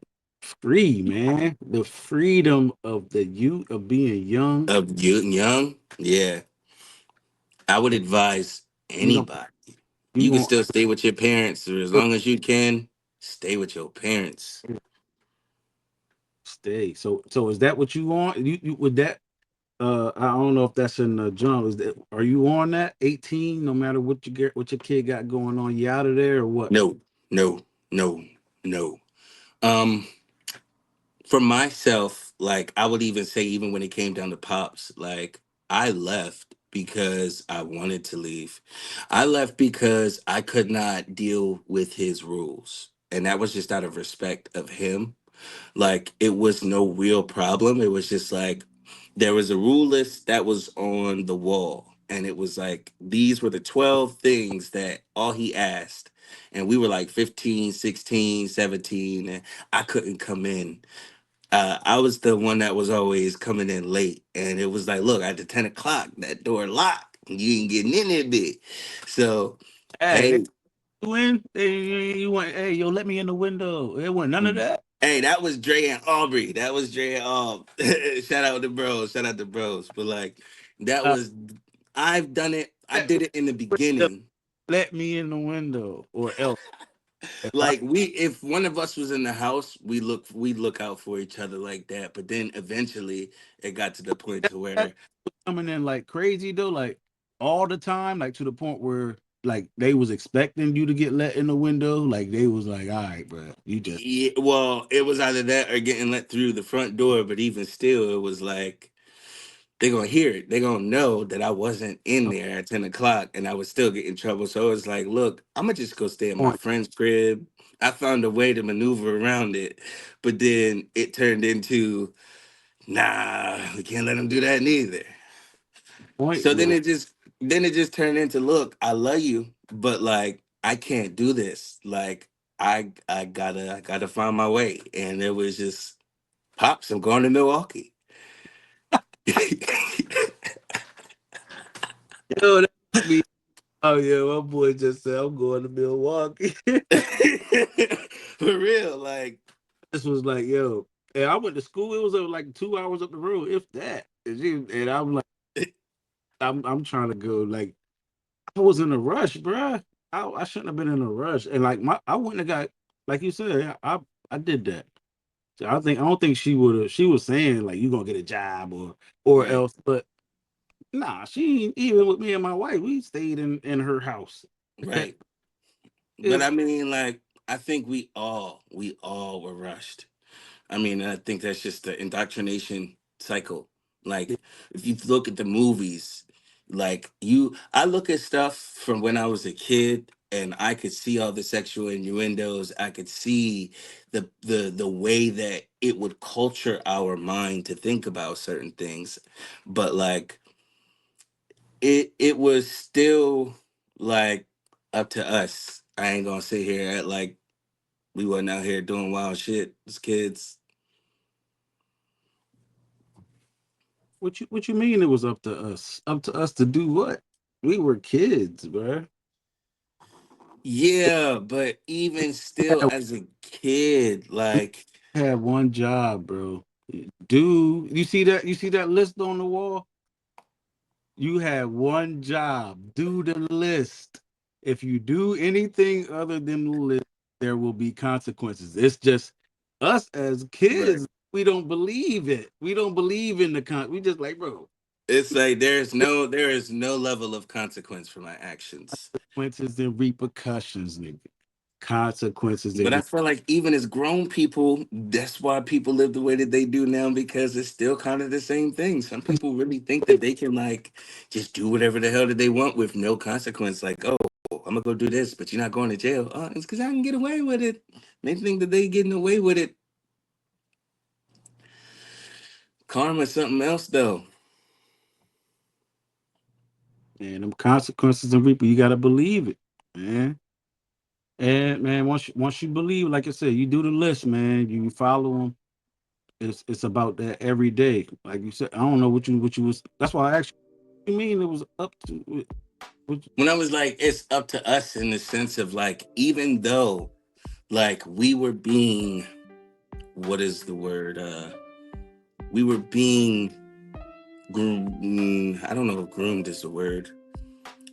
free, man. The freedom of the youth of being young. Of you young, yeah. I would advise You don't anybody. you You can want still stay with your parents, or as long as you can, stay with your parents. stay. So is that what you want? You with that? I don't know if that's in the jump. Is that are you on that 18? No matter what you get, what your kid got going on, you out of there or what? No, no, no, no. Um, for myself, like I would even say, even when it came down to pops, like I left because I wanted to leave. I left because I could not deal with his rules. And that was just out of respect of him. Like it was no real problem. It was just like there was a rule list that was on the wall. And it was like these were the 12 things that all he asked. And we were like 15, 16, 17, and I couldn't come in. I was the one that was always coming in late, and it was like, look, at the 10 o'clock, that door locked. You ain't getting in there, bit. So, Hey, hey, you in? Hey, you went? Hey, yo, let me in the window. It wasn't none of that. hey, that was Dre and Aubrey. That was Dre and Shout out to bros. Shout out to bros. But like, that Uh, was I've done it. I let, did it in the beginning. let me in the window, or else if I Like if one of us was in the house, we look out for each other like that. But then eventually, it got to the point to that where coming in like crazy though, like all the time, like to the point where like they was expecting you to get let in the window. Like they was like, all right, bro, you just yeah, well, it was either that or getting let through the front door. But even still, it was like they're gonna hear it. They're gonna know that I wasn't in there at 10 o'clock, and I would still get in trouble. So it was like, look, I'm gonna just go stay at my point friend's crib. I found a way to maneuver around it, but then it turned into, nah, we can't let them do that neither. point So was then it just turned into, look, I love you, but like I can't do this. Like I gotta find my way. And it was just pops, I'm going to Milwaukee. yo. That me. Oh yeah, my boy just said I'm going to Milwaukee. For real, like This was like, yo, and I went to school. It was like 2 hours up the road, if that. And I'm like, I'm trying to go. Like, I was in a rush, bruh. I shouldn't have been in a rush. And like I wouldn't have got, like you said, I did that. So I don't think she would have. She was saying like you gonna get a job or right, else, but nah, she even with me and my wife, we stayed in her house. right. But If I mean, like, I think we all were rushed. I mean, I think that's just the indoctrination cycle. Like, if you look at the movies, I look at stuff from when I was a kid, and I could see all the sexual innuendos. I could see the way that it would culture our mind to think about certain things, but like, it was still like up to us. I ain't gonna sit here at like we wasn't out here doing wild shit as kids. what you mean it was up to us? Up to us to do what? we were kids, bro. Yeah, but even still, as a kid, We like, had one job, bro. Dude, you see that? You see that list on the wall? You had one job. Do the list. If you do anything other than the list, there will be consequences. It's just us as right. kids, we don't believe it. We don't believe in the We just like, bro, It's like there is no level of consequence for my actions. consequences and repercussions, nigga. Consequences But and I feel like even as grown people, that's why people live the way that they do now because it's still kind of the same thing. Some people really think that they can like just do whatever the hell that they want with no consequence. Like, oh, I'm gonna go do this, but you're not going to jail. Oh, it's because I can get away with it. They think that they getting away with it. Karma's something else though. and them consequences and reaper, you gotta believe it, man. And man, once you believe, like I said, you do the list, man. You follow them. It's about that every day. Like you said, I don't know what you was. That's why I asked you. What you mean it was up to? What, When I was like, it's up to us in the sense of like, even though like we were being, what is the word? We were being groomed. I don't know if groomed is the word.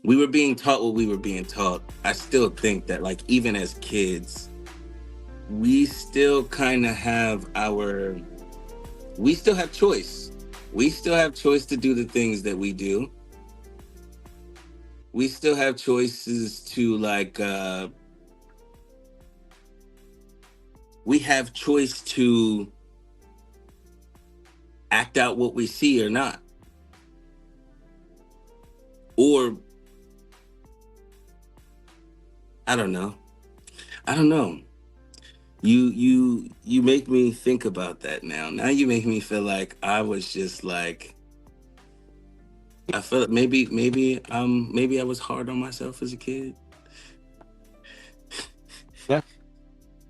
We were being taught what we were being taught. I still think that like even as kids, we still kind of have we still have choice. We still have choice to do the things that we do. We still have choices to like we have choice to act out what we see or not. Or I don't know. I don't know. You make me think about that now. Now you make me feel like I was just like I felt maybe I was hard on myself as a kid. that's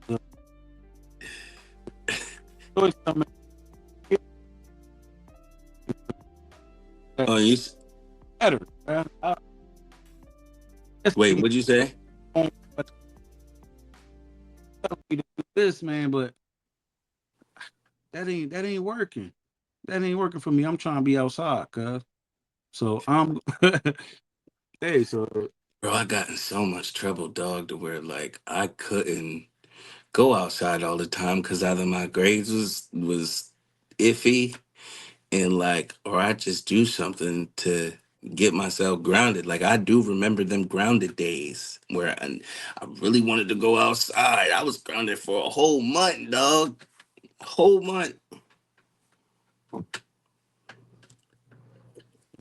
the choice. I mean, that Oh, matters, man. That's wait, me what'd you say? telling me to do this, man, but that ain't working. That ain't working for me. I'm trying to be outside, cuz. So I'm hey, so Bro, I got in so much trouble, dog, to where like I couldn't go outside all the time because either my grades was iffy and like or I just do something to get myself grounded. Like I do remember them grounded days where I really wanted to go outside. I was grounded for a whole month, dog. A whole month.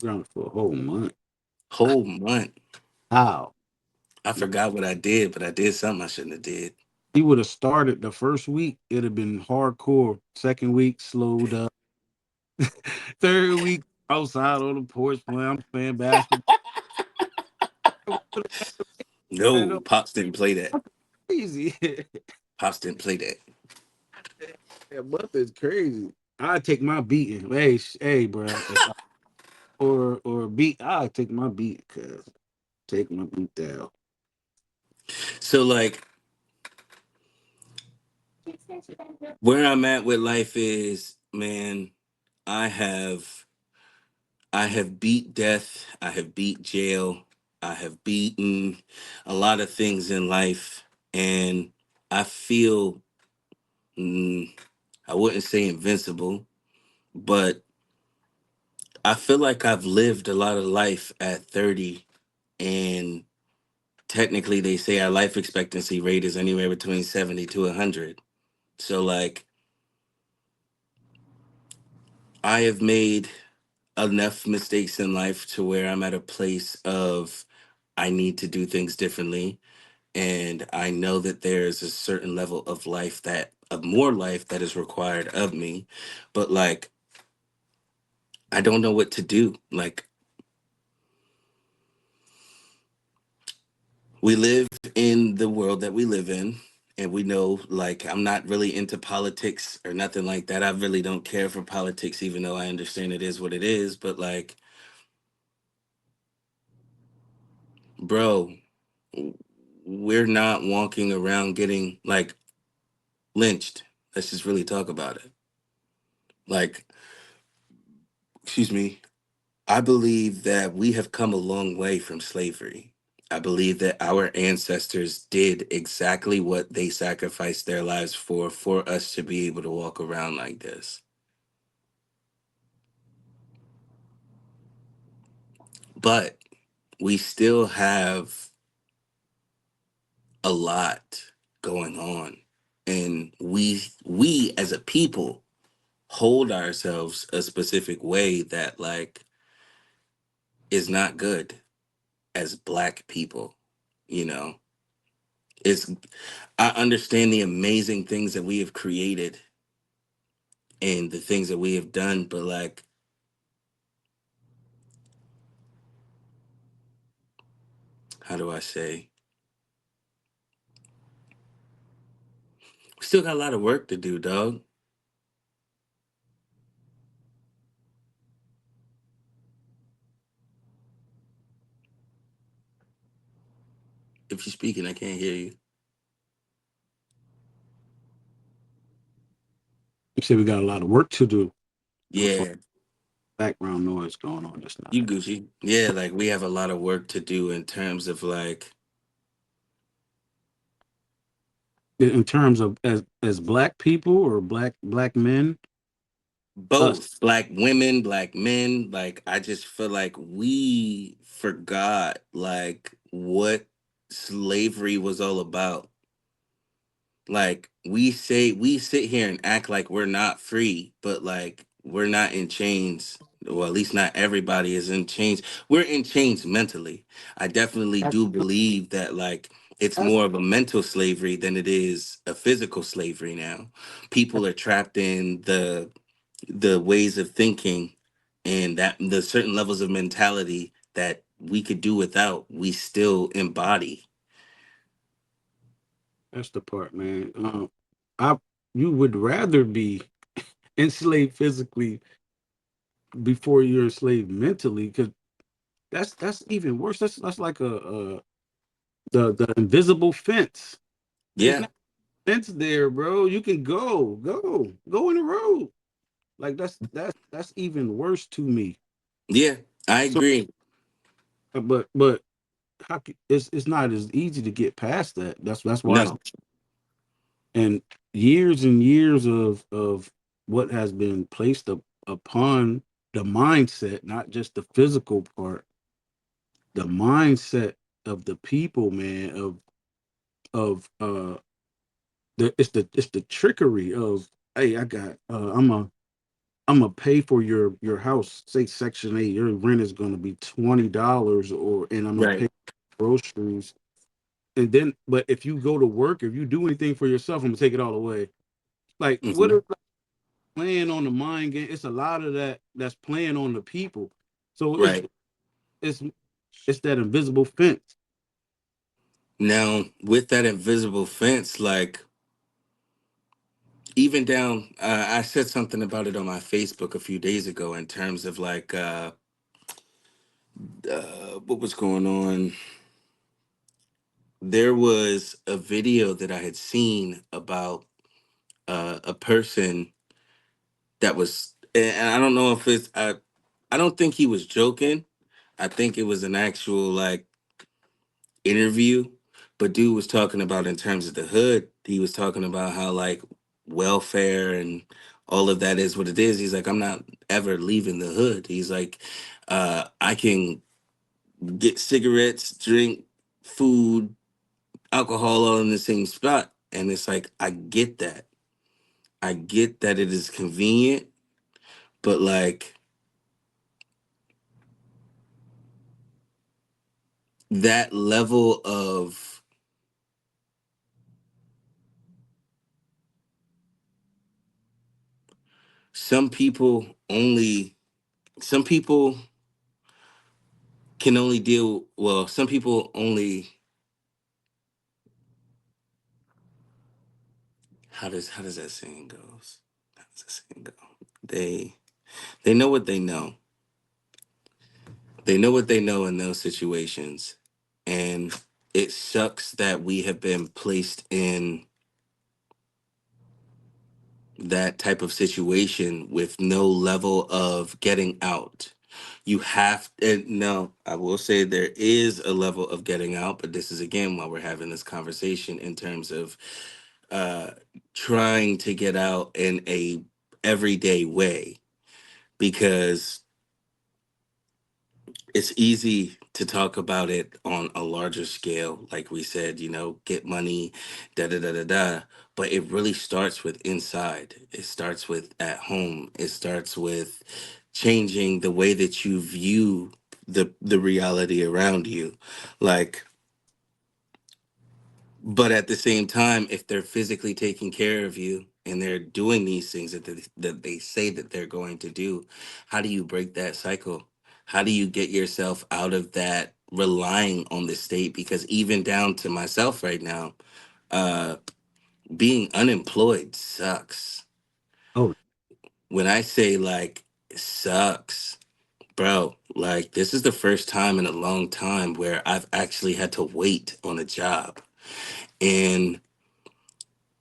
grounded for a whole month. Whole month. How? I forgot what I did, but I did something I shouldn't have did. He would have started the first week, it'd have been hardcore. Second week, slowed up. Third week, outside on the porch playing, I'm playing basketball. Man, No, that's Pops didn't play that. crazy. Pops didn't play that. That month is crazy. I take my beating. Hey, bro. If I, or beat, I take my beat, cuz take my beat down. So like where I'm at with life is, man, I have I have beat death, I have beat jail, I have beaten a lot of things in life, and I feel mm, I wouldn't say invincible, but I feel like I've lived a lot of life at 30, and technically they say our life expectancy rate is anywhere between 70 to 100. So like I have made enough mistakes in life to where I'm at a place of I need to do things differently. And I know that there's a certain level of life of more life that is required of me. But like, I don't know what to do. Like, we live in the world that we live in. And we know, like, I'm not really into politics or nothing like that. I really don't care for politics, even though I understand it is what it is. But, like, bro, we're not walking around getting like lynched. Let's just really talk about it. Like, excuse me, I believe that we have come a long way from slavery. I believe that our ancestors did exactly what they sacrificed their lives for us to be able to walk around like this. But we still have a lot going on. And we as a people hold ourselves a specific way that like is not good as black people, you know. It's I understand the amazing things that we have created and the things that we have done, but like, how do I say? We still got a lot of work to do, dog. If you're speaking, I can't hear you. You said we got a lot of work to do. My fault. Yeah, Background noise going on just now. you Gucci. Yeah, like we have a lot of work to do in terms of like In terms of as black people or black men, us. both black women, black men. Like I just feel like we forgot like what slavery was all about. Like we sit here and act like we're not free, but like we're not in chains. Well, at least not everybody is in chains. We're in chains mentally. I definitely That's, do believe that like it's that's more of a mental slavery than it is a physical slavery now. People are trapped in the ways of thinking and that the certain levels of mentality that we could do without, we still embody. that's the part, man. I you would rather be enslaved physically before you're enslaved mentally, because that's even worse. That's like the invisible fence. It's Yeah, not a fence there, bro. You can go in the road. Like that's even worse to me. yeah, I So, agree. but it's not as easy to get past that. That's why. No. And years and years of what has been placed upon the mindset, not just the physical part, the mindset of the people, man, of it's the trickery of, hey, I got I'm gonna pay for your house, say Section 8, your rent is gonna be $20, or and I'm gonna Right. pay groceries. And then, but if you go to work, if you do anything for yourself, I'm gonna take it all away. Like, what Hmm. are playing on the mind game? It's a lot of that that's playing on the people. So Right. it's it's that invisible fence. Now, with that invisible fence, like even down, I said something about it on my Facebook a few days ago in terms of like what was going on. There was a video that I had seen about a person that was, and I don't know if it's, I don't think he was joking. I think it was an actual like interview, but dude was talking about in terms of the hood, he was talking about how like welfare and all of that is what it is. He's like, I'm not ever leaving the hood. He's like, I can get cigarettes, drink, food, alcohol all in the same spot. And it's like, I get that. I get that it is convenient, but like that level of some people only some people can only deal well some people only how does that saying goes how does that saying go they they know what they know in those situations it sucks that we have been placed in that type of situation with no level of getting out. You have, and no, I will say there is a level of getting out, but this is again why we're having this conversation in terms of uh trying to get out in a everyday way, because it's easy to talk about it on a larger scale, like we said, get money, da da da da da. But it really starts with inside. It starts with at home. It starts with changing the way that you view the reality around you. Like, but at the same time, if they're physically taking care of you and they're doing these things that they say that they're going to do, how do you break that cycle? How do you get yourself out of that relying on the state? Because even down to myself right now, uh, being unemployed sucks. Oh, When I say like it sucks, bro, like this is the first time in a long time where I've actually had to wait on a job. And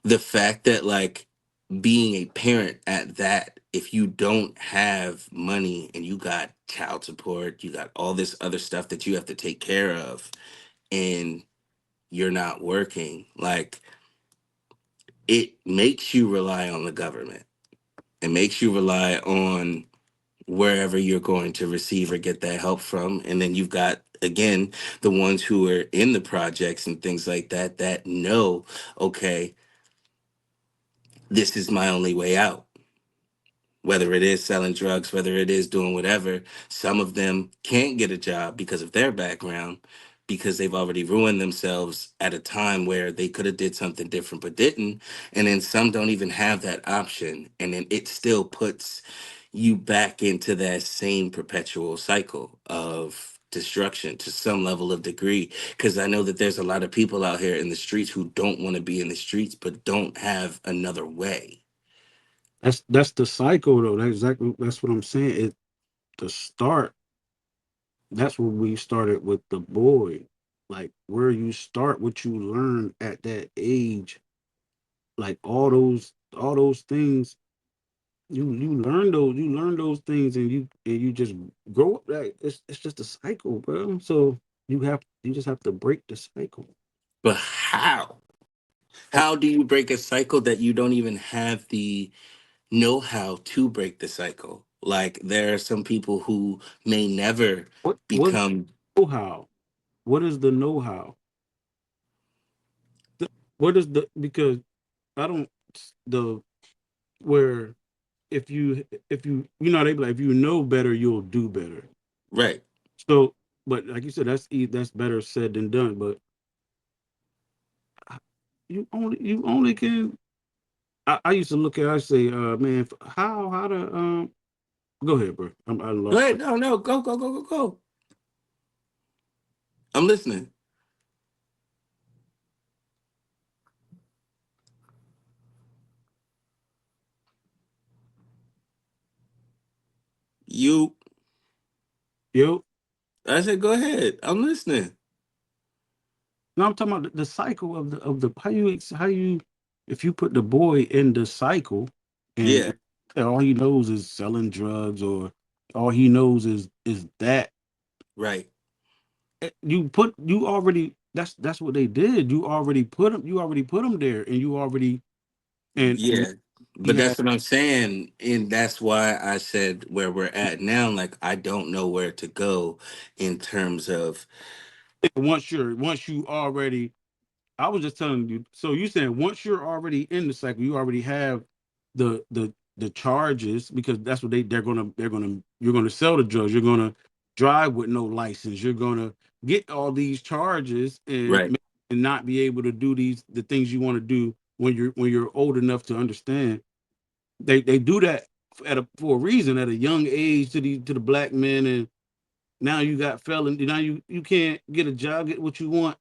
the fact that like being a parent at that, if you don't have money and you got child support, you got all this other stuff that you have to take care of, and you're not working, like it makes you rely on the government. It makes you rely on wherever you're going to receive or get that help from. And then you've got, again, the ones who are in the projects and things like that that know, okay, this is my only way out, whether it is selling drugs, whether it is doing whatever. Some of them can't get a job because of their background, because they've already ruined themselves at a time where they could have did something different but didn't. And then some don't even have that option. And then it still puts you back into that same perpetual cycle of destruction to some level of degree, because I know that there's a lot of people out here in the streets who don't want to be in the streets but don't have another way. that's the cycle though. That's what I'm saying. It the start. That's what we started with the boy. Like where you start, what you learn at that age, like all those things. You learn those things, and you just grow up. Like it's just a cycle, bro. So you just have to break the cycle. But how? How do you break a cycle that you don't even have the know how to break the cycle? Like, there are some people who may never What become. know-how? What is the know-how? What is the because I don't the where if you know they be like if you know better you'll do better. Right. So, but like you said, that's better said than done. But you only can. I used to look at. I say, man, how to go ahead, bro. I Go lost. ahead. No, no. Go, go, go, go, go. I'm listening. You. Yo, I said, go ahead. I'm listening. no, I'm talking about the cycle of the how you if you put the boy in the cycle Yeah. and all he knows is selling drugs or all he knows is that Right. you already that's what they did. You already put him there, and you already and Yeah. he But had that's what I'm saying. And that's why I said where we're at now. Like, I don't know where to go in terms of. once you already. I was just telling you. So you saying once you're already in the cycle, you already have the charges because that's what they're gonna you're gonna sell the drugs. You're gonna drive with no license. You're gonna get all these charges Right. and not be able to do the things you want to do when you're old enough to understand. They do that for a reason at a young age to the black men, and now you got felon. Now you can't get a job, get what you want.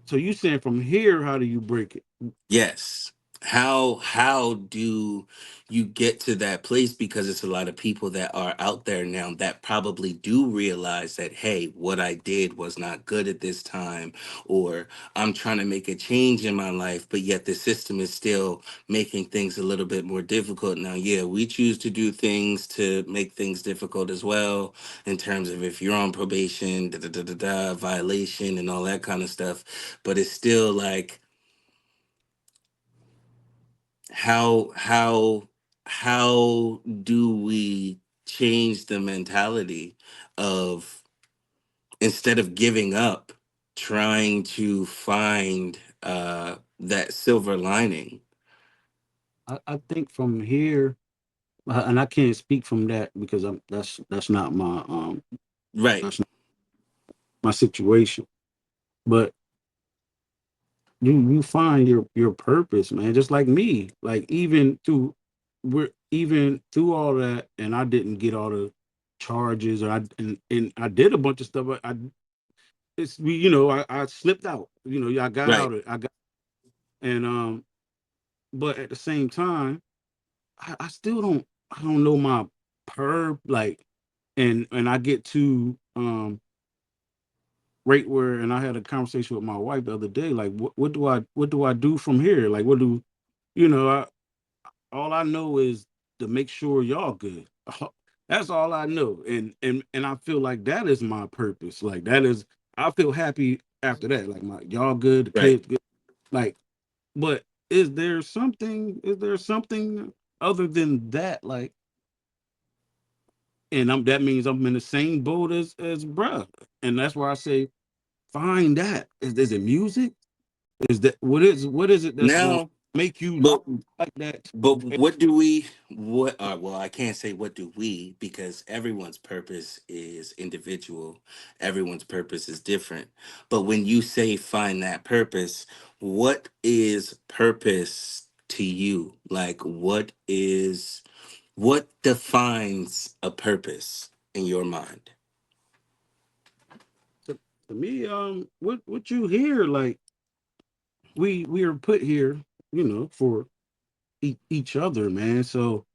So you saying from here, how do you break it? Yes. how do you get to that place, because it's a lot of people that are out there now that probably do realize that, hey, what I did was not good at this time, or I'm trying to make a change in my life, but yet the system is still making things a little bit more difficult. Now, yeah, we choose to do things to make things difficult as well, in terms of if you're on probation, da da da da da, violation and all that kind of stuff. But it's still like, how how do we change the mentality of, instead of giving up, trying to find that silver lining? I think from here, and I can't speak from that because that's not my Right. that's not my situation. But you find your purpose, man. Just like me, like even through all that, and I didn't get all the charges, or and I did a bunch of stuff. But it's we I slipped out. I got Right. out of I got and but at the same time, I still I don't know my like, and I get to right where, and I had a conversation with my wife the other day, like what do I do from here? Like what do I all I know is to make sure y'all good. That's all I know. And I feel like that is my purpose. Like that is I feel happy after that. Like my y'all good, the Right. kids good. Like, but is there something other than that? Like, and that means I'm in the same boat as bruh. And that's why I say find that. Is it music? Is that what is it that's going to Now, make you but like that? But what do we, what well, I can't say what do we, because everyone's purpose is individual. Everyone's purpose is different. But when you say find that purpose, what is purpose to you? Like, what defines a purpose in your mind? to, to me, what you hear, like we are put here, for each other, man. So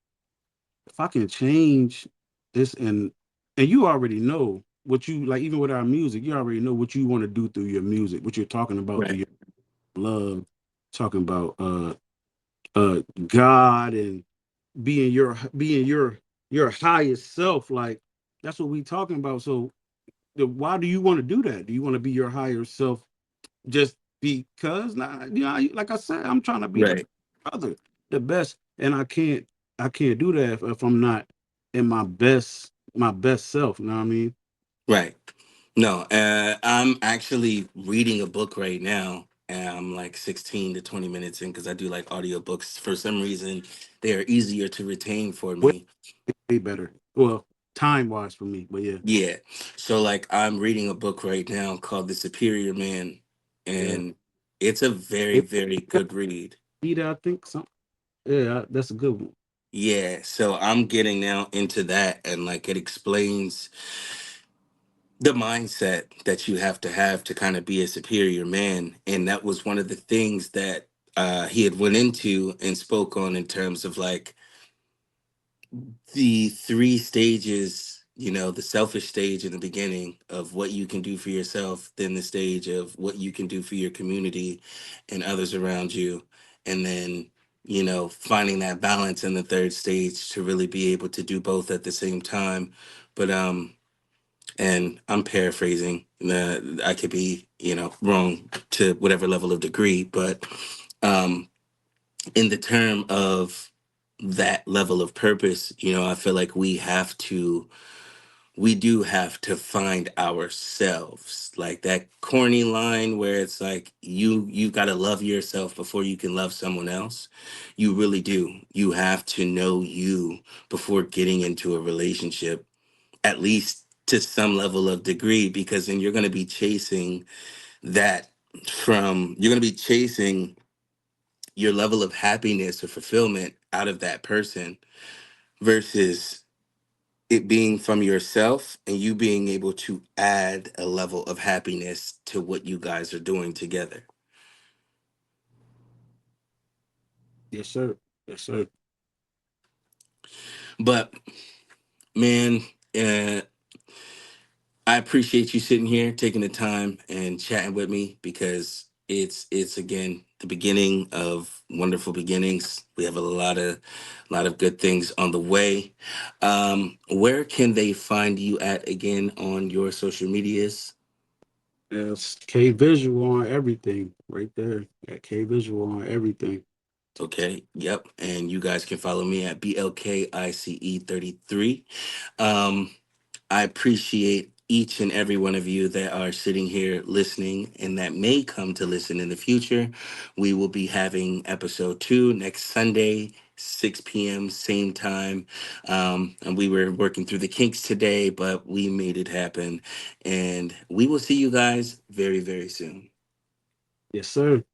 if I can change this, and you already know what you like, even with our music, you already know what you want to do through your music, what you're talking about through Right. your love, talking about God, and being your highest self. Like that's what we talking about. So why do you want to do that? Do you want to be your higher self just because? Nah, like I said, I'm trying to be the Right. other, the best, and I can't do that if I'm not in my best self. You know what I mean? Right. No, I'm actually reading a book right now. And I'm like 16 to 20 minutes in, because I do like audiobooks. For some reason, they are easier to retain for Way, me. way better. Well, time wise for me, but yeah, Yeah. So, like, I'm reading a book right now called The Superior Man. yeah. And it's a very, It, very good read. I think something. Yeah, that's a good one. Yeah. So, I'm getting now into that. And, like, it explains the mindset that you have to kind of be a superior man. And that was one of the things that he had went into and spoke on, in terms of like the three stages, the selfish stage in the beginning of what you can do for yourself, then the stage of what you can do for your community and others around you, and then finding that balance in the third stage to really be able to do both at the same time. But and I'm paraphrasing. I could be, wrong to whatever level of degree, but um, in the term of that level of purpose, I feel like we do have to find ourselves. Like that corny line where it's like you got to love yourself before you can love someone else. You really do. You have to know you before getting into a relationship, at least to some level of degree, because then you're going to be chasing that you're going to be chasing your level of happiness or fulfillment out of that person, versus it being from yourself and you being able to add a level of happiness to what you guys are doing together. Yes, sir. Yes, sir. But man, uh, I appreciate you sitting here, taking the time and chatting with me because it's again the beginning of wonderful beginnings. We have a lot of good things on the way. Where can they find you at again on your social medias? It's K Visual on everything, right there. At K Visual on everything. Okay, yep. And you guys can follow me at BLKICE33. Um, I appreciate each and every one of you that are sitting here listening and that may come to listen in the future. We will be having episode 2 next Sunday, 6 p.m., same time. And we were working through the kinks today, but we made it happen. And we will see you guys very, very soon. Yes, sir.